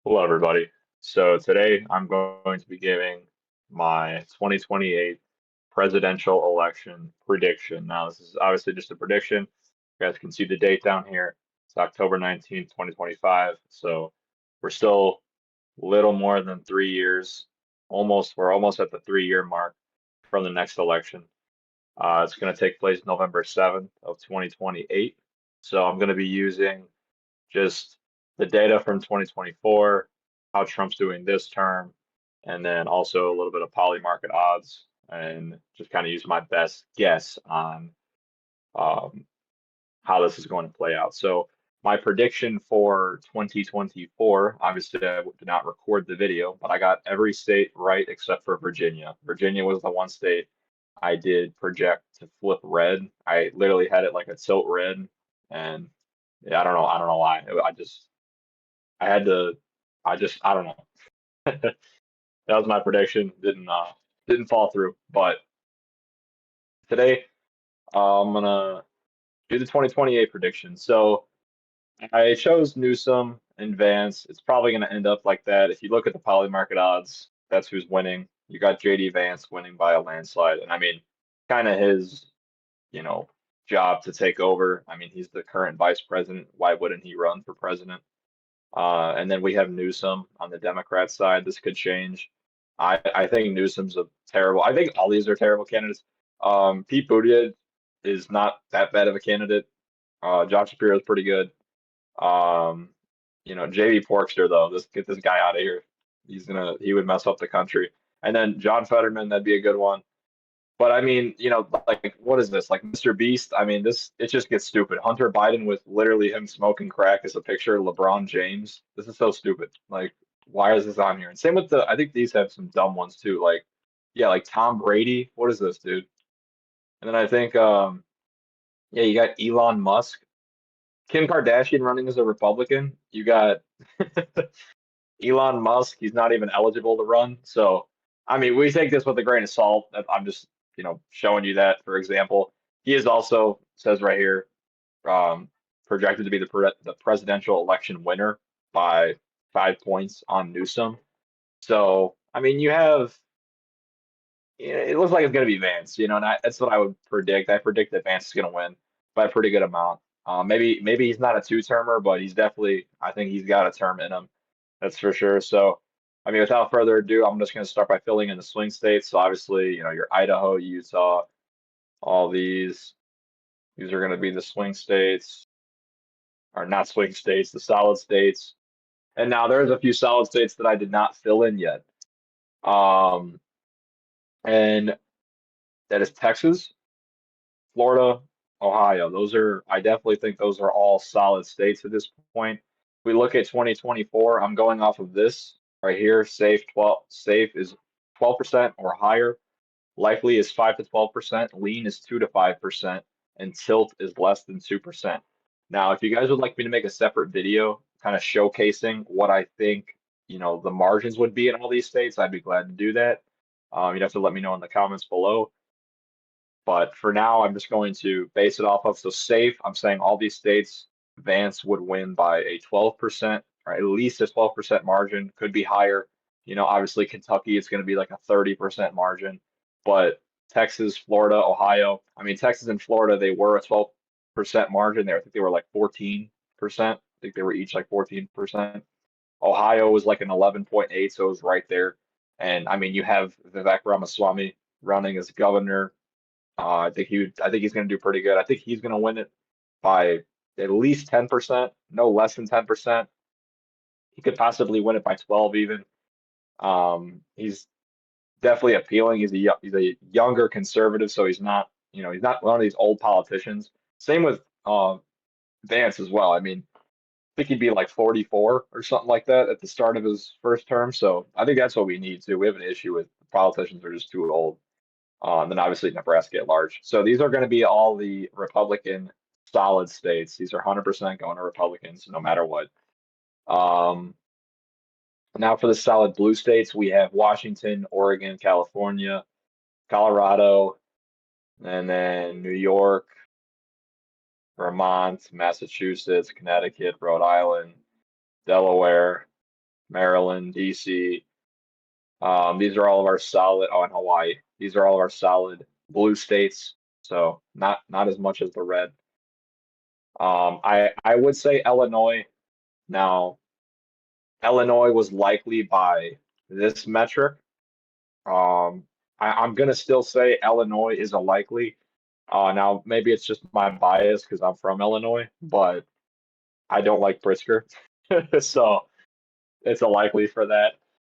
Hello, everybody. So today I'm going to be giving my 2028 presidential election prediction. Now, this is obviously just a prediction. You guys can see the date down here. It's October 19th, 2025. So we're still little more than 3 years. We're almost at the 3 year mark from the next election. It's going to take place November 7th of 2028. So I'm going to be using just the data from 2024, how Trump's doing this term, and then also a little bit of poly market odds, and just kind of use my best guess on um, how this is going to play out. So my prediction for 2024, obviously I did not record the video, but I got every state right except for Virginia. Virginia was the one state I did project to flip red. I literally had it like a tilt red, and yeah, I don't know why. I had to, I don't know. That was my prediction. Didn't fall through. But today, I'm gonna do the 2028 prediction. So I chose Newsom and Vance. It's probably gonna end up like that. If you look at the poly market odds, that's who's winning. You got JD Vance winning by a landslide, and I mean, kind of his, you know, job to take over. I mean, he's the current vice president. Why wouldn't he run for president? And then we have Newsom on the Democrat side. This could change. I think Newsom's a terrible. I think all these are terrible candidates. Pete Buttigieg is not that bad of a candidate. John Shapiro is pretty good. Um, JB Porkster though, get this guy out of here. He would mess up the country. And then John Fetterman, that'd be a good one. But I mean, like what is this? Like Mr. Beast? I mean, it just gets stupid. Hunter Biden with literally him smoking crack as a picture of LeBron James. This is so stupid. Like, why is this on here? And same with I think these have some dumb ones too. Like, yeah, like Tom Brady. What is this, dude? And then I think, yeah, you got Elon Musk, Kim Kardashian running as a Republican. You got Elon Musk. He's not even eligible to run. So, I mean, we take this with a grain of salt. I'm just, showing you that, for example. He is also, says right here, um, projected to be the presidential election winner by 5 points on Newsom. So, I mean, it looks like it's going to be Vance, and that's what I would predict. I predict that Vance is going to win by a pretty good amount. Maybe he's not a two-termer, but I think he's got a term in him. That's for sure. So, I mean, without further ado, I'm just going to start by filling in the swing states. So obviously, your Idaho, Utah, all these are going to be the swing states, or not swing states, the solid states. And now there's a few solid states that I did not fill in yet. Um, and that is Texas, Florida, Ohio. I definitely think those are all solid states at this point. If we look at 2024, I'm going off of this right here. Safe is 12% or higher. Likely is 5 to 12%. Lean is 2 to 5%. And tilt is less than 2%. Now, if you guys would like me to make a separate video kind of showcasing what I think, the margins would be in all these states, I'd be glad to do that. You'd have to let me know in the comments below. But for now, I'm just going to base it off of safe. I'm saying all these states, Vance would win by a 12%, or at least a 12% margin, could be higher. Obviously Kentucky, it's going to be like a 30% margin. But Texas, Florida, Ohio, I mean, Texas and Florida, they were a 12% margin there. I think they were like 14%. I think they were each like 14%. Ohio was like an 11.8, so it was right there. And I mean, you have Vivek Ramaswamy running as governor. I think he's going to do pretty good. I think he's going to win it by at least 10%, no less than 10%. He could possibly win it by 12 even. He's definitely appealing. He's a younger conservative, so he's not one of these old politicians. Same with Vance as well. I mean, I think he'd be like 44 or something like that at the start of his first term. So I think that's what we need to. We have an issue with politicians who are just too old. Then obviously Nebraska at large. So these are going to be all the Republican solid states. These are 100% going to Republicans no matter what. Um, Now for the solid blue states, we have Washington, Oregon, California, Colorado, and then New York, Vermont, Massachusetts, Connecticut, Rhode Island, Delaware, Maryland, DC. These are all of our solid, oh, and Hawaii. These are all of our solid blue states. So not as much as the red. I would say Illinois. Now, Illinois was likely by this metric. I'm gonna still say Illinois is a likely. Now maybe it's just my bias because I'm from Illinois, but I don't like Pritzker, so it's a likely for that.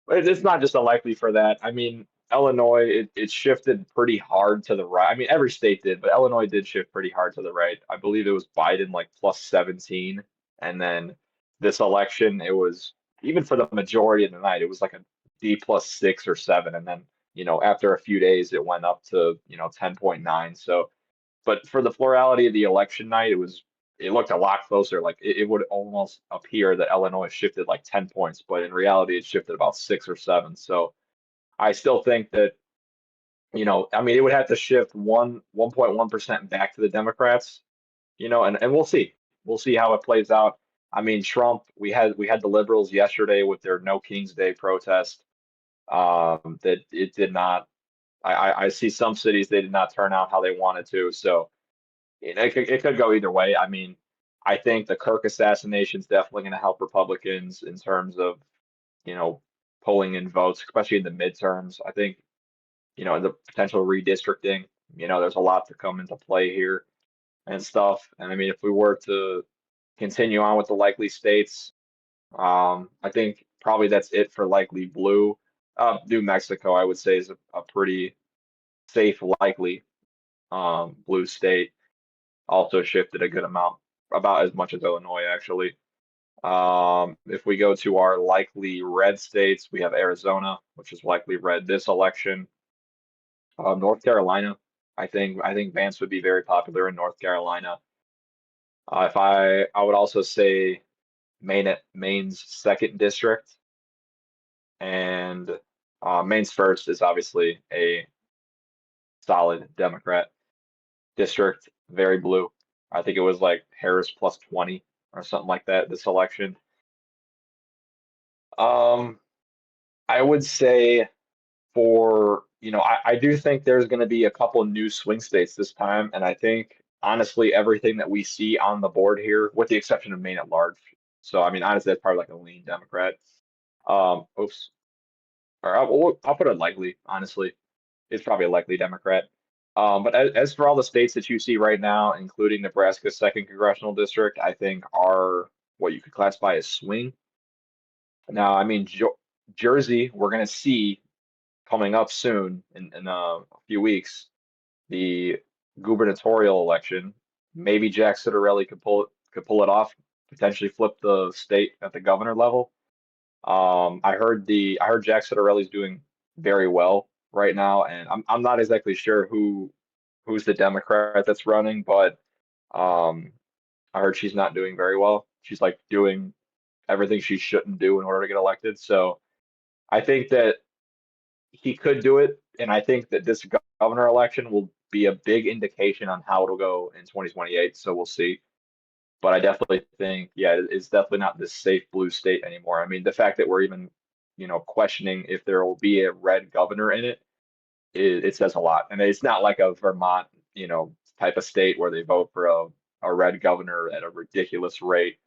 But it's not just a likely for that. I mean, Illinois, it shifted pretty hard to the right. I mean, every state did, but Illinois did shift pretty hard to the right. I believe it was Biden like plus 17. And then this election, it was even for the majority of the night, it was like a D plus 6 or 7. And then, after a few days, it went up to, 10.9. So, but for the plurality of the election night, it looked a lot closer. Like it would almost appear that Illinois shifted like 10 points, but in reality, it shifted about 6 or 7. So I still think that, I mean, it would have to shift 1.1% back to the Democrats, and we'll see. We'll see how it plays out. I mean, Trump, we had the liberals yesterday with their No King's Day protest. That it did not. I see some cities they did not turn out how they wanted to. So it could go either way. I mean, I think the Kirk assassination is definitely going to help Republicans in terms of, you know, pulling in votes, especially in the midterms. I think, the potential redistricting, there's a lot to come into play here and stuff. And I mean, if we were to continue on with the likely states, I think probably that's it for likely blue. New Mexico, I would say, is a pretty safe, likely blue state. Also shifted a good amount, about as much as Illinois, actually. If we go to our likely red states, we have Arizona, which is likely red this election. North Carolina, I think Vance would be very popular in North Carolina. If I would also say Maine's second district, and Maine's first is obviously a solid Democrat district, very blue. I think it was like Harris plus 20 or something like that this election. Um, I would say I do think there's going to be a couple new swing states this time, and I think honestly everything that we see on the board here, with the exception of Maine at large. So I mean, honestly, that's probably like a lean Democrat. Oops. Or I'll put it likely. Honestly, it's probably a likely Democrat. But as for all the states that you see right now, including Nebraska's second congressional district, I think are what you could classify as swing. Now, I mean, Jersey, we're going to see coming up soon in a few weeks, the gubernatorial election. Maybe Jack Ciattarelli could pull it off, potentially flip the state at the governor level. I heard Jack Ciattarelli's doing very well right now, and I'm not exactly sure who's the Democrat that's running, but um, I heard she's not doing very well. She's like doing everything she shouldn't do in order to get elected. So I think that he could do it, and I think that this governor election will be a big indication on how it'll go in 2028. So we'll see. But I definitely think, yeah, it's definitely not this safe blue state anymore. I mean, the fact that we're even, questioning if there will be a red governor in it says a lot. And it's not like a Vermont, type of state where they vote for a red governor at a ridiculous rate.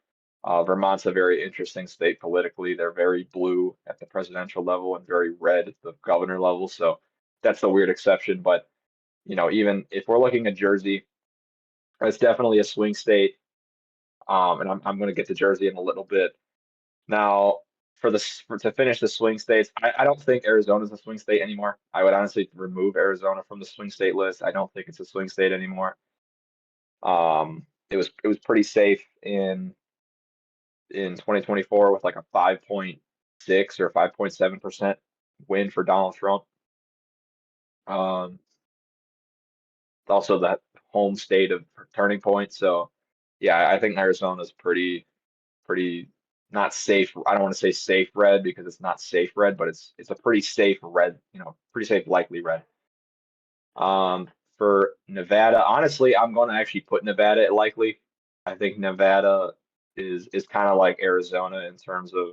Vermont's a very interesting state politically. They're very blue at the presidential level and very red at the governor level. So that's the weird exception. But, even if we're looking at Jersey, it's definitely a swing state. And I'm going to get to Jersey in a little bit. Now, to finish the swing states, I don't think Arizona's a swing state anymore. I would honestly remove Arizona from the swing state list. I don't think it's a swing state anymore. It was pretty safe in 2024 with like a 5.6 or 5.7% win for Donald Trump. Also that home state of Turning Point. So yeah, I think Arizona's pretty not safe. I don't want to say safe red because it's not safe red, but it's a pretty safe red, pretty safe likely red. For Nevada, honestly, I'm going to actually put Nevada at likely. I think Nevada is kind of like Arizona in terms of,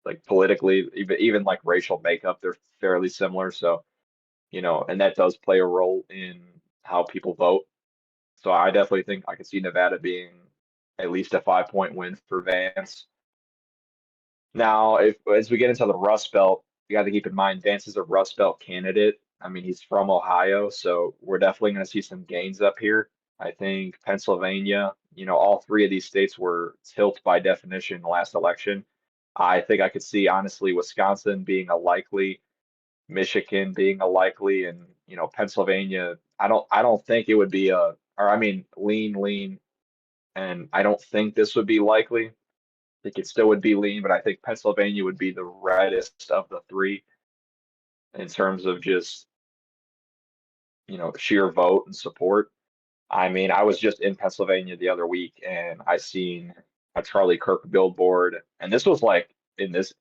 like politically, even like racial makeup, they're fairly similar. So, and that does play a role in how people vote. So I definitely think I could see Nevada being at least a 5 point win for Vance. Now, if as we get into the Rust Belt, you got to keep in mind Vance is a Rust Belt candidate. I mean, he's from Ohio, so we're definitely going to see some gains up here. I think Pennsylvania, all three of these states were tilt by definition in the last election. I think I could see honestly Wisconsin being a likely, Michigan being a likely, and Pennsylvania. I don't think it would be or I mean, lean, and I don't think this would be likely. Think it still would be lean, but I think Pennsylvania would be the reddest of the three in terms of just, sheer vote and support. I mean, I was just in Pennsylvania the other week and I seen a Charlie Kirk billboard, and this was like in this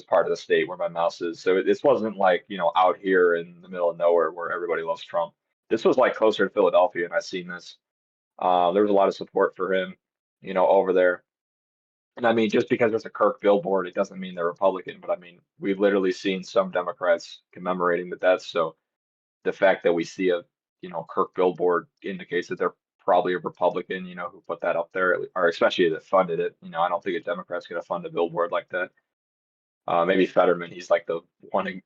part of the state where my mouse is. So this wasn't like, out here in the middle of nowhere where everybody loves Trump. This was like closer to Philadelphia, and I seen this. There was a lot of support for him, over there. And I mean, just because there's a Kirk billboard, it doesn't mean they're Republican. But I mean, we've literally seen some Democrats commemorating the deaths. So the fact that we see a, Kirk billboard indicates that they're probably a Republican, who put that up there, or especially that funded it. I don't think a Democrat's going to fund a billboard like that. Maybe Fetterman, he's like the one,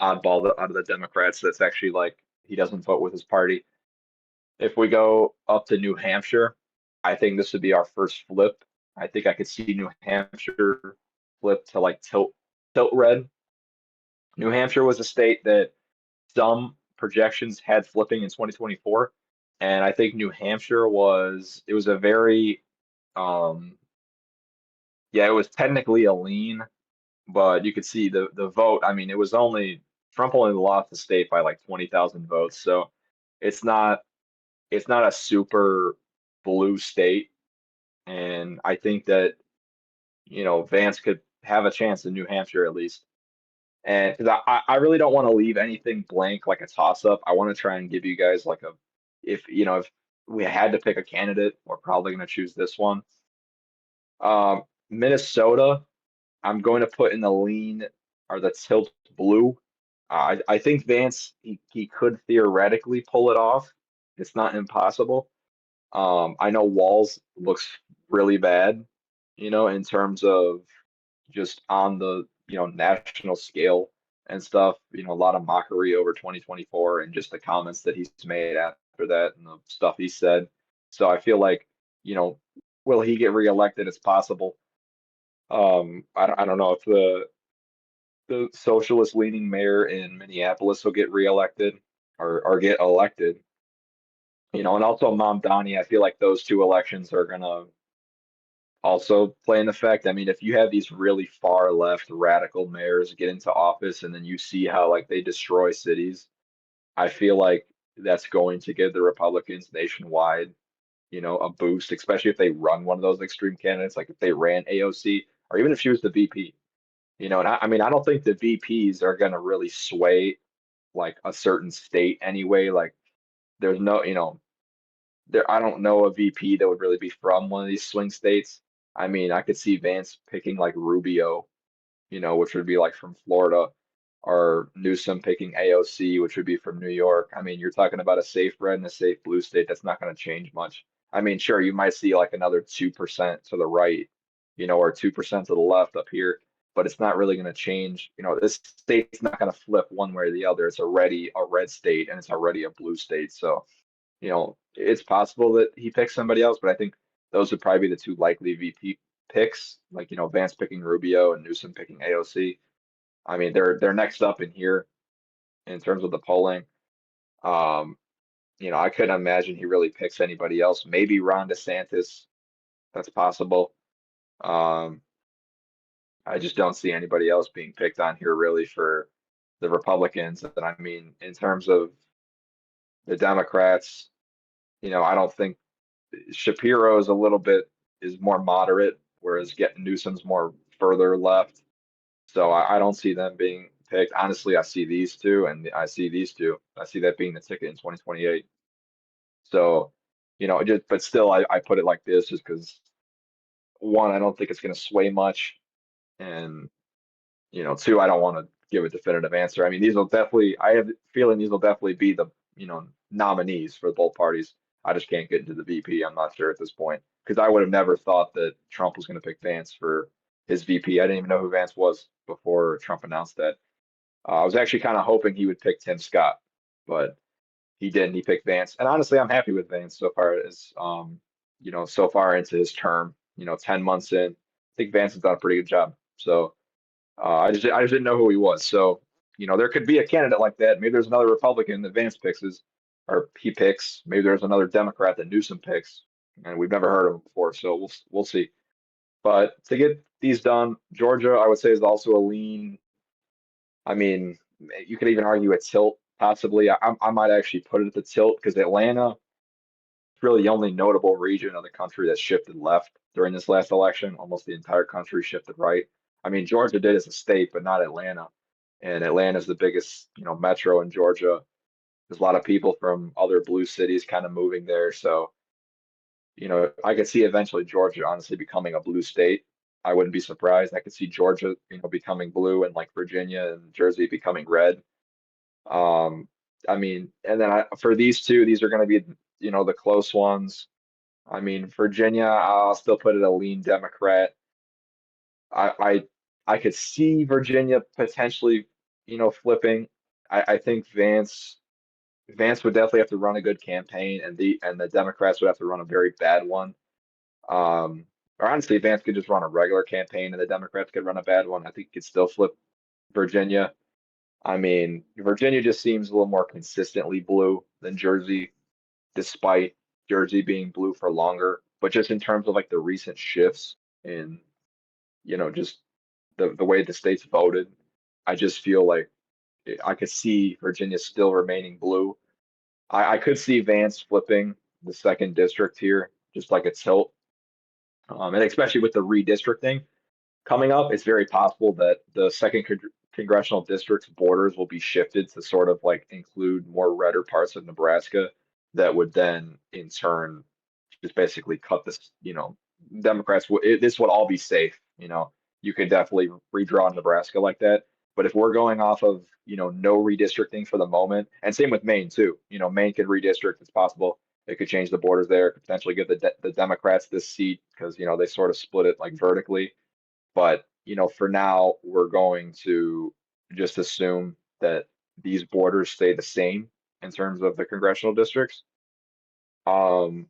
oddball out of the Democrats that's actually like he doesn't vote with his party. If we go up to New Hampshire, I think this would be our first flip. I think I could see New Hampshire flip to like tilt red. New Hampshire was a state that some projections had flipping in 2024, and I think New Hampshire was a very yeah, it was technically a lean, but you could see the vote. I mean, it was only Trump only lost the state by like 20,000 votes, so it's not it's not a super blue state. And I think that, Vance could have a chance in New Hampshire at least. And because I really don't want to leave anything blank like a toss up. I want to try and give you guys like if we had to pick a candidate, we're probably going to choose this one. Minnesota, I'm going to put in the lean or the tilt blue. I think Vance he could theoretically pull it off. It's not impossible. I know Walz looks really bad, in terms of just on the, national scale and stuff, a lot of mockery over 2024 and just the comments that he's made after that and the stuff he said. So I feel like, you know, will he get reelected? It's possible. I don't know if the socialist leaning mayor in Minneapolis will get reelected or get elected. And also Mamdani, I feel like those two elections are gonna also play an effect. I mean, if you have these really far left radical mayors get into office and then you see how like they destroy cities, I feel like that's going to give the Republicans nationwide, a boost, especially if they run one of those extreme candidates, like if they ran AOC or even if she was the VP, and I mean, I don't think the VPs are going to really sway like a certain state anyway. Like there's no, I don't know a VP that would really be from one of these swing states. I mean, I could see Vance picking like Rubio, which would be like from Florida, or Newsom picking AOC, which would be from New York. I mean, you're talking about a safe red and a safe blue state. That's not going to change much. I mean, sure, you might see like another 2% to the right, or 2% to the left up here, but it's not really going to change. This state's not going to flip one way or the other. It's already a red state and it's already a blue state. So, it's possible that he picks somebody else, but I think those would probably be the two likely VP picks, like, Vance picking Rubio and Newsom picking AOC. I mean, they're next up in here in terms of the polling. Um, I couldn't imagine he really picks anybody else. Maybe Ron DeSantis, that's possible. Um, I just don't see anybody else being picked on here really for the Republicans. And I mean, in terms of the Democrats, I don't think Shapiro is a little bit is more moderate, whereas getting Newsom's more further left. So I don't see them being picked. Honestly, I see these two, and I see these two. I see that being the ticket in 2028. So, just but still, I put it like this just because one, I don't think it's going to sway much. And, two, I don't want to give a definitive answer. I mean, I have a feeling these will definitely be the, nominees for both parties. I just can't get into the VP. I'm not sure at this point because I would have never thought that Trump was going to pick Vance for his VP. I didn't even know who Vance was before Trump announced that. I was actually kind of hoping he would pick Tim Scott, but he didn't. He picked Vance, and honestly, I'm happy with Vance so far as so far into his term. 10 months in, I think Vance has done a pretty good job. So I just didn't know who he was. So there could be a candidate like that. Maybe there's another Republican that Vance or he picks. Maybe there's another Democrat that Newsom picks, and we've never heard of him before. So we'll see. But to get these done, Georgia, I would say, is also a lean. I mean, you could even argue a tilt, possibly. I might actually put it at the tilt because Atlanta is really the only notable region of the country that shifted left during this last election. Almost the entire country shifted right. I mean, Georgia did as a state, but not Atlanta. And Atlanta is the biggest, metro in Georgia. There's a lot of people from other blue cities kind of moving there. So, I could see eventually Georgia honestly becoming a blue state. I wouldn't be surprised. I could see Georgia, becoming blue and like Virginia and Jersey becoming red. Um, I mean, and then for these two, these are going to be, the close ones. I mean, Virginia, I'll still put it a lean Democrat. I, I, I could see Virginia potentially, flipping. I think Vance would definitely have to run a good campaign, and the Democrats would have to run a very bad one. Um, or honestly, Vance could just run a regular campaign, and the Democrats could run a bad one. I think he could still flip Virginia. I mean, Virginia just seems a little more consistently blue than Jersey, despite Jersey being blue for longer. But just in terms of like the recent shifts in, just the way the states voted, I just feel like I could see Virginia still remaining blue. I could see Vance flipping the second district here, just like a tilt. And especially with the redistricting coming up, it's very possible that the second congressional district's borders will be shifted to sort of like include more redder parts of Nebraska that would then in turn just basically cut this, Democrats, this would all be safe. You could definitely redraw Nebraska like that. But if we're going off of, no redistricting for the moment, and same with Maine too, Maine could redistrict, it's possible. They could change the borders there, could potentially give the Democrats this seat because, they sort of split it like vertically. But, for now, we're going to just assume that these borders stay the same in terms of the congressional districts. Um,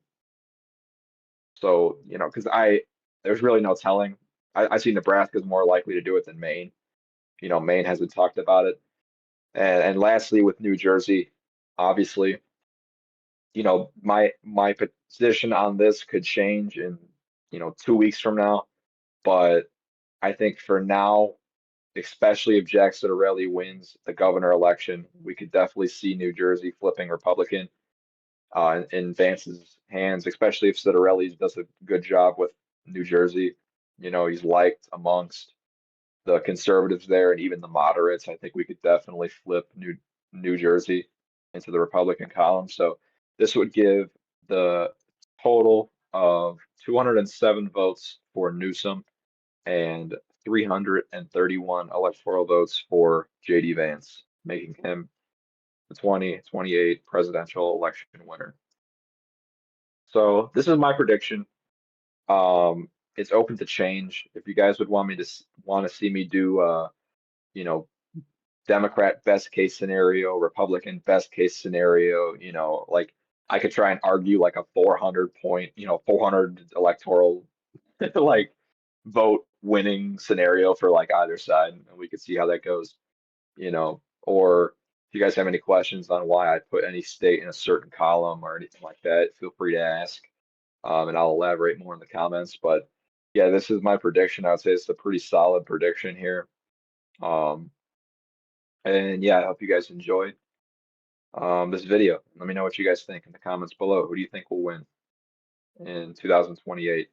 so, because there's really no telling. I see Nebraska is more likely to do it than Maine. Maine hasn't talked about it. And lastly, with New Jersey, obviously, my position on this could change in, 2 weeks from now. But I think for now, especially if Jack Ciattarelli wins the governor election, we could definitely see New Jersey flipping Republican in Vance's hands, especially if Ciattarelli does a good job with New Jersey. He's liked amongst the conservatives there and even the moderates. I think we could definitely flip New Jersey into the Republican column. So this would give the total of 207 votes for Newsom and 331 electoral votes for JD Vance, making him the 2028 presidential election winner. So this is my prediction. It's open to change. If you guys would want to see me do, you know, Democrat best case scenario, Republican best case scenario, like I could try and argue like a 400 point, 400 electoral like vote winning scenario for like either side, and we could see how that goes, or if you guys have any questions on why I put any state in a certain column or anything like that, feel free to ask. And I'll elaborate more in the comments. But yeah, this is my prediction. I would say it's a pretty solid prediction here. Um, and yeah, I hope you guys enjoyed this video. Let me know what you guys think in the comments below. Who do you think will win in 2028?